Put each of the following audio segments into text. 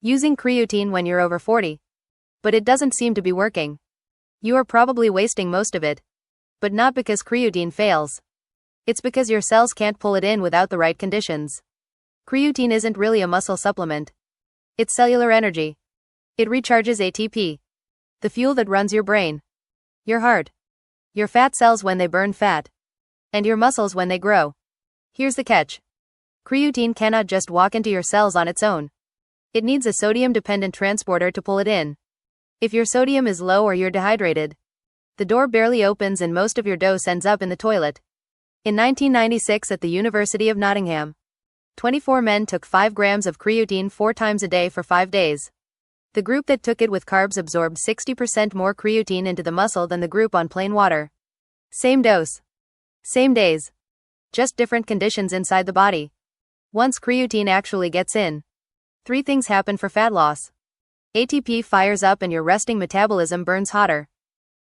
Using creatine when you're over 40. But it doesn't seem to be working. You are probably wasting most of it. But not because creatine fails. It's because your cells can't pull it in without the right conditions. Creatine isn't really a muscle supplement. It's cellular energy. It recharges ATP. The fuel that runs your brain. Your heart. Your fat cells when they burn fat. And your muscles when they grow. Here's the catch. Creatine cannot just walk into your cells on its own. It needs a sodium-dependent transporter to pull it in. If your sodium is low or you're dehydrated, the door barely opens and most of your dose ends up in the toilet. In 1996 at the University of Nottingham, 24 men took 5 grams of creatine 4 times a day for 5 days. The group that took it with carbs absorbed 60% more creatine into the muscle than the group on plain water. Same dose. Same days. Just different conditions inside the body. Once creatine actually gets in, 3 things happen for fat loss. ATP fires up and your resting metabolism burns hotter.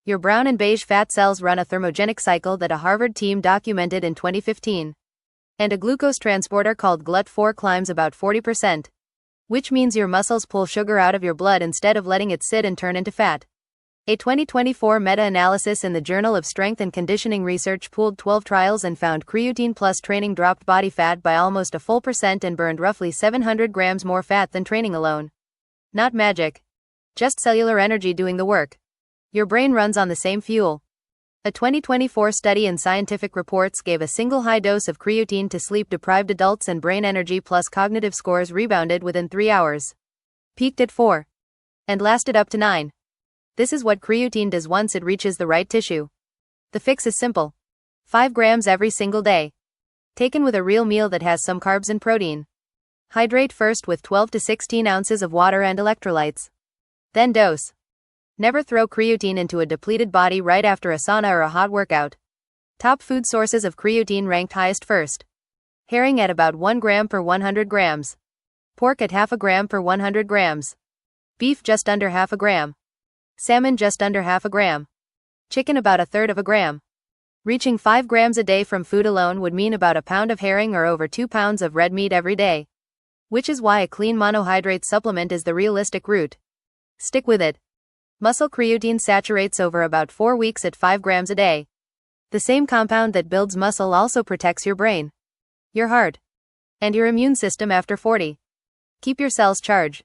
Your brown and beige fat cells run a thermogenic cycle that a Harvard team documented in 2015. And a glucose transporter called GLUT4 climbs about 40%. Which means your muscles pull sugar out of your blood instead of letting it sit and turn into fat. A 2024 meta-analysis in the Journal of Strength and Conditioning Research pooled 12 trials and found creatine plus training dropped body fat by almost a full percent and burned roughly 700 grams more fat than training alone. Not magic. Just cellular energy doing the work. Your brain runs on the same fuel. A 2024 study in Scientific Reports gave a single high dose of creatine to sleep-deprived adults and brain energy plus cognitive scores rebounded within 3 hours. Peaked at 4. And lasted up to 9. This is what creatine does once it reaches the right tissue. The fix is simple. 5 grams every single day. Taken with a real meal that has some carbs and protein. Hydrate first with 12 to 16 ounces of water and electrolytes. Then dose. Never throw creatine into a depleted body right after a sauna or a hot workout. Top food sources of creatine ranked highest first. Herring at about 1 gram per 100 grams. Pork at half a gram per 100 grams. Beef just under half a gram. Salmon just under half a gram. Chicken about a third of a gram. Reaching 5 grams a day from food alone would mean about a pound of herring or over 2 pounds of red meat every day. Which is why a clean monohydrate supplement is the realistic route. Stick with it. Muscle creatine saturates over about 4 weeks at 5 grams a day. The same compound that builds muscle also protects your brain, your heart, and your immune system after 40. Keep your cells charged.